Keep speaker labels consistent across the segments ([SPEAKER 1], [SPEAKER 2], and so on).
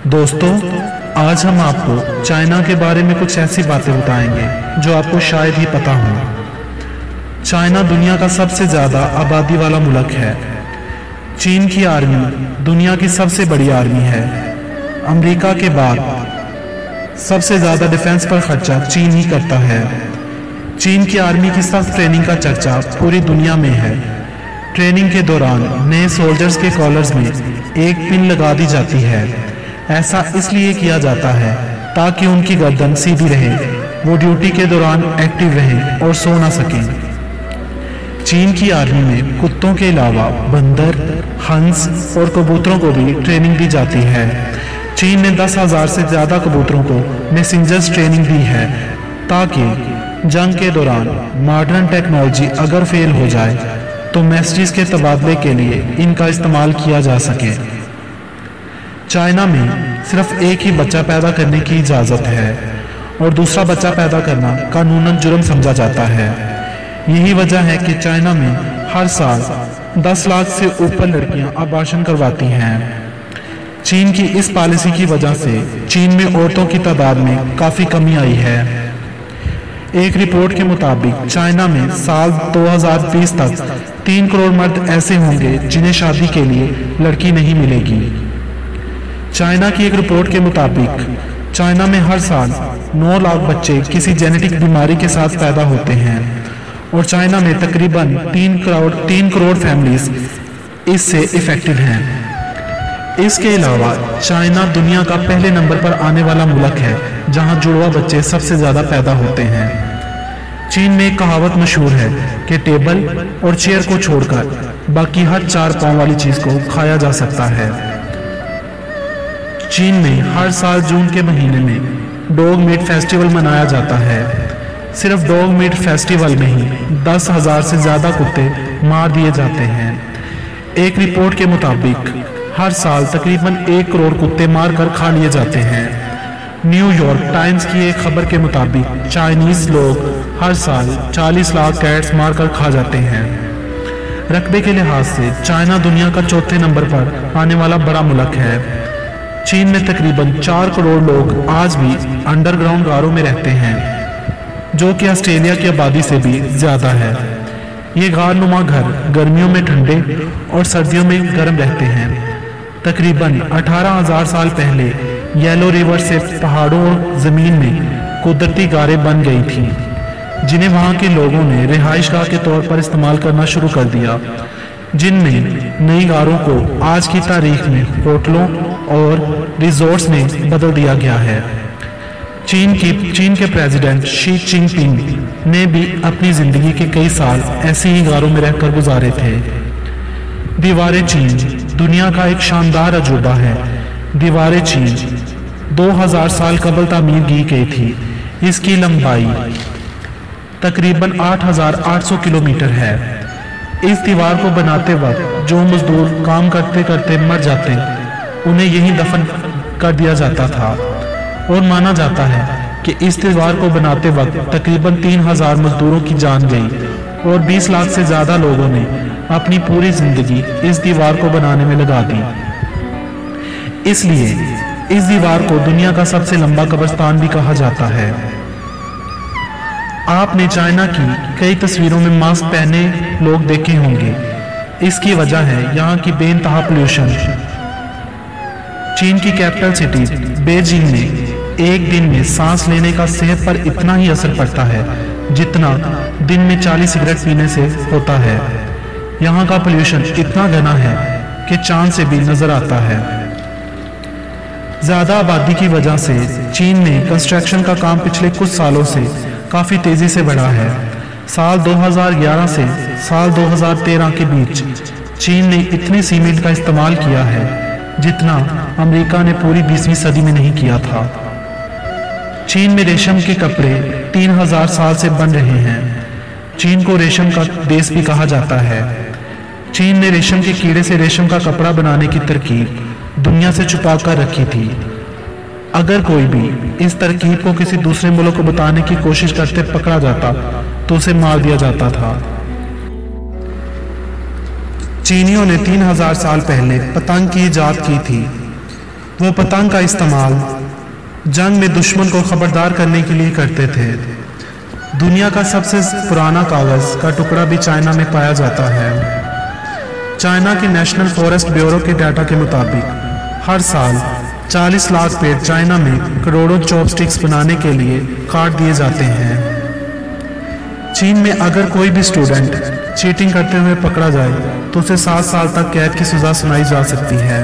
[SPEAKER 1] दोस्तों, आज हम आपको चाइना के बारे में कुछ ऐसी बातें बताएंगे जो आपको शायद ही पता हो। चाइना दुनिया का सबसे ज़्यादा आबादी वाला मुल्क है। चीन की आर्मी दुनिया की सबसे बड़ी आर्मी है। अमेरिका के बाद सबसे ज़्यादा डिफेंस पर खर्चा चीन ही करता है। चीन की आर्मी की सख्त ट्रेनिंग का चर्चा पूरी दुनिया में है। ट्रेनिंग के दौरान नए सोल्जर्स के कॉलर्स में एक पिन लगा दी जाती है। ऐसा इसलिए किया जाता है ताकि उनकी गर्दन सीधी रहे, वो ड्यूटी के दौरान एक्टिव रहें और सो ना सकें। चीन की आर्मी में कुत्तों के अलावा बंदर, हंस और कबूतरों को भी ट्रेनिंग दी जाती है। चीन ने 10,000 से ज़्यादा कबूतरों को मैसेंजर्स ट्रेनिंग दी है ताकि जंग के दौरान मॉडर्न टेक्नोलॉजी अगर फेल हो जाए तो मैसेजेस के तबादले के लिए इनका इस्तेमाल किया जा सके। चाइना में सिर्फ एक ही बच्चा पैदा करने की इजाज़त है और दूसरा बच्चा पैदा करना कानूनन जुर्म समझा जाता है। यही वजह है कि चाइना में हर साल 10 लाख से ऊपर लड़कियां अबॉर्शन करवाती हैं। चीन की इस पॉलिसी की वजह से चीन में औरतों की तादाद में काफ़ी कमी आई है। एक रिपोर्ट के मुताबिक चाइना में साल 2020 तक 3 करोड़ मर्द ऐसे होंगे जिन्हें शादी के लिए लड़की नहीं मिलेगी। चाइना की एक रिपोर्ट के मुताबिक चाइना में हर साल 9 लाख बच्चे किसी जेनेटिक बीमारी के साथ पैदा होते हैं और चाइना में तकरीबन 3 करोड़ फैमिलीज इससे इफेक्टेड हैं। इसके अलावा चाइना दुनिया का पहले नंबर पर आने वाला मुल्क है जहां जुड़वा बच्चे सबसे ज़्यादा पैदा होते हैं। चीन में एक कहावत मशहूर है कि टेबल और चेयर को छोड़कर बाकी हर 4 पाँव वाली चीज़ को खाया जा सकता है। चीन में हर साल जून के महीने में डॉग मीट फेस्टिवल मनाया जाता है। सिर्फ डॉग मीट फेस्टिवल में ही 10,000 से ज़्यादा कुत्ते मार दिए जाते हैं। एक रिपोर्ट के मुताबिक हर साल तकरीबन 1 करोड़ कुत्ते मारकर खा लिए जाते हैं। न्यूयॉर्क टाइम्स की एक खबर के मुताबिक चाइनीज लोग हर साल 40 लाख कैट्स मारकर खा जाते हैं। रकबे के लिहाज से चाइना दुनिया का चौथे नंबर पर आने वाला बड़ा मुल्क है। चीन में तकरीबन 4 करोड़ लोग आज भी अंडरग्राउंड गारों में रहते हैं, जो कि ऑस्ट्रेलिया की आबादी से भी ज़्यादा है। ये गार नुमा घर गर्मियों में ठंडे और सर्दियों में गर्म रहते हैं। तकरीबन 18,000 साल पहले येलो रिवर से पहाड़ों और ज़मीन में कुदरती गारें बन गई थीं, जिन्हें वहाँ के लोगों ने रिहाइशगाह के तौर पर इस्तेमाल करना शुरू कर दिया, जिनमें नई गारों को आज की तारीख में होटलों और रिजॉर्ट्स में बदल दिया गया है। चीन के प्रेसिडेंट शी चिनपिंग ने भी अपनी ज़िंदगी के कई साल ऐसे ही गारों में रहकर गुजारे थे। दीवारें चीन दुनिया का एक शानदार अजूबा है। दीवारें चीन 2000 साल कबल तामीर की गई थी। इसकी लंबाई तकरीबन 8,800 किलोमीटर है। इस दीवार को बनाते वक्त जो मजदूर काम करते करते मर जाते उन्हें यहीं दफन कर दिया जाता था और माना जाता है कि इस दीवार को बनाते वक्त तकरीबन 3,000 मजदूरों की जान गई और 20 लाख से ज़्यादा लोगों ने अपनी पूरी जिंदगी इस दीवार को बनाने में लगा दी। इसलिए इस दीवार को दुनिया का सबसे लंबा कब्रिस्तान भी कहा जाता है। आपने चाइना की कई तस्वीरों में मास्क पहने लोग देखे होंगे। इसकी वजह है यहाँ की बेइंतहा पोल्यूशन। चीन की कैपिटल सिटी बेजिंग में एक दिन में सांस लेने का सेहत पर इतना ही असर पड़ता है जितना दिन में 40 सिगरेट पीने से होता है। यहाँ का पोल्यूशन इतना घना है कि चांद से भी नजर आता है। ज़्यादा आबादी की वजह से चीन में कंस्ट्रक्शन का काम पिछले कुछ सालों से काफ़ी तेज़ी से बढ़ा है। साल 2011 से साल 2013 के बीच चीन ने इतने सीमेंट का इस्तेमाल किया है जितना अमेरिका ने पूरी 20वीं सदी में नहीं किया था। चीन में रेशम के कपड़े 3,000 साल से बन रहे हैं। चीन को रेशम का देश भी कहा जाता है। चीन ने रेशम के कीड़े से रेशम का कपड़ा बनाने की तरकीब दुनिया से छुपा कर रखी थी। अगर कोई भी इस तरकीब को किसी दूसरे मुल्क को बताने की कोशिश करते पकड़ा जाता तो उसे मार दिया जाता था। चीनियों ने 3,000 साल पहले पतंग की इजाद की थी। वो पतंग का इस्तेमाल जंग में दुश्मन को खबरदार करने के लिए करते थे। दुनिया का सबसे पुराना कागज़ का टुकड़ा भी चाइना में पाया जाता है। चाइना के नेशनल फॉरेस्ट ब्यूरो के डाटा के मुताबिक हर साल 40 लाख पेड़ चाइना में करोड़ों चॉपस्टिक्स बनाने के लिए काट दिए जाते हैं। चीन में अगर कोई भी स्टूडेंट चीटिंग करते हुए पकड़ा जाए तो उसे 7 साल तक कैद की सज़ा सुनाई जा सकती है।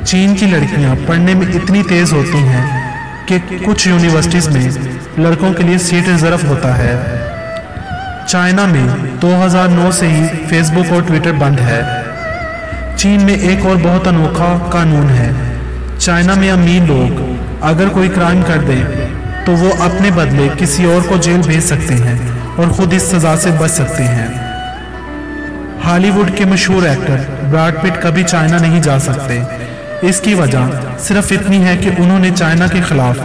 [SPEAKER 1] चीन की लड़कियां पढ़ने में इतनी तेज़ होती हैं कि कुछ यूनिवर्सिटीज़ में लड़कों के लिए सीट रिजर्व होता है। चाइना में 2009 से ही फेसबुक और ट्विटर बंद है। चीन में एक और बहुत अनोखा कानून है। चाइना में अमीर लोग अगर कोई क्राइम कर दे तो वो अपने बदले किसी और को जेल भेज सकते हैं और खुद इस सज़ा से बच सकते हैं। हॉलीवुड के मशहूर एक्टर ब्रैड पिट कभी चाइना नहीं जा सकते। इसकी वजह सिर्फ इतनी है कि उन्होंने चाइना के खिलाफ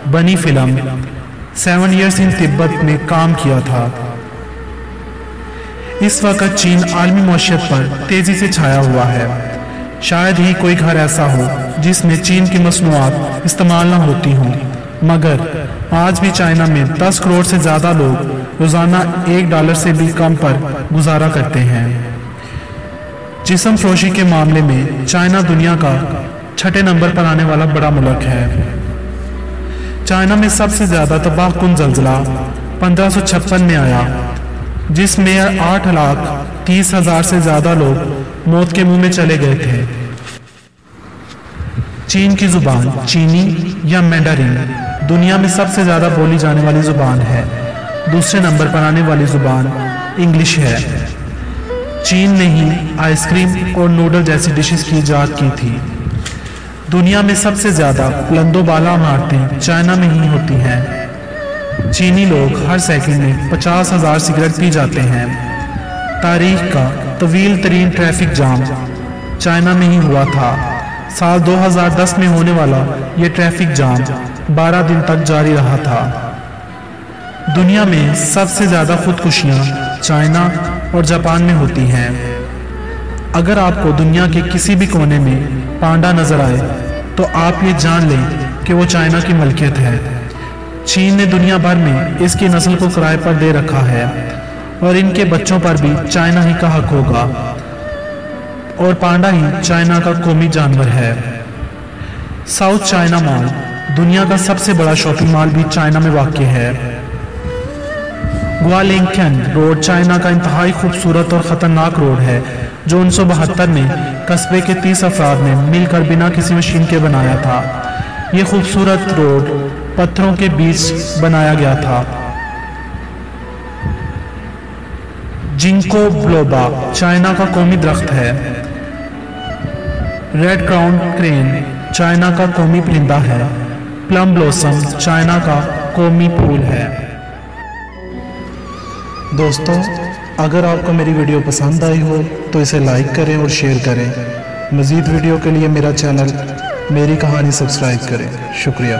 [SPEAKER 1] बनी फिल्म 7 Years in तिब्बत में काम किया था। इस वक्त चीन आलमी मौशियत पर तेजी से छाया हुआ है। शायद ही कोई घर ऐसा हो जिसमें चीन की मसनूआत इस्तेमाल न होती हों, मगर आज भी चाइना में 10 करोड़ से ज़्यादा लोग रोज़ाना $1 से भी कम पर गुजारा करते हैं। जिस्म फरोशी के मामले में चाइना दुनिया का 6ठे नंबर पर आने वाला बड़ा मुल्क है। चाइना में सबसे ज़्यादा तबाहकुन ज़ल्ज़ला 1556 में आया, जिसमें 8,30,000 से ज़्यादा लोग मौत के मुंह में चले गए थे। चीन की ज़ुबान चीनी या मैंडरिन दुनिया में सबसे ज़्यादा बोली जाने वाली ज़ुबान है। दूसरे नंबर पर आने वाली ज़ुबान इंग्लिश है। चीन ने ही आइसक्रीम और नूडल जैसी डिशेस की इजाद की थी। दुनिया में सबसे ज़्यादा बुलंदोबाला इमारतें चाइना में ही होती हैं। चीनी लोग हर सेकंड में 50,000 सिगरेट पी जाते हैं। तारीख का तवील तरीन ट्रैफिक जाम चाइना में ही हुआ था। साल 2010 में होने वाला ये ट्रैफिक जाम 12 दिन तक जारी रहा था। दुनिया में सबसे ज़्यादा खुदकुशियाँ चाइना और जापान में होती हैं। अगर आपको दुनिया के किसी भी कोने में पांडा नजर आए तो आप ये जान लें कि वो चाइना की मलकियत है। चीन ने दुनिया भर में इसकी नस्ल को किराए पर दे रखा है और इनके बच्चों पर भी चाइना ही का हक होगा, और पांडा ही चाइना का कौमी जानवर है। साउथ चाइना मॉल दुनिया का सबसे बड़ा शॉपिंग मॉल भी चाइना में वाक़ है। गुआलिंगकेन रोड चाइना का इंतहाई खूबसूरत और ख़तरनाक रोड है, जो 1972 में कस्बे के 30 अफराद ने मिलकर बिना किसी मशीन के बनाया था। ये खूबसूरत रोड पत्थरों के बीच बनाया गया था। जिंको बिलोबा चाइना का कौमी दरख्त है। रेड क्राउन क्रेन चाइना का कौमी परिंदा है। प्लम ब्लॉसम चाइना का कौमी फूल है। दोस्तों, अगर आपको मेरी वीडियो पसंद आई हो तो इसे लाइक करें और शेयर करें। मज़ीद वीडियो के लिए मेरा चैनल मेरी कहानी सब्सक्राइब करें। शुक्रिया।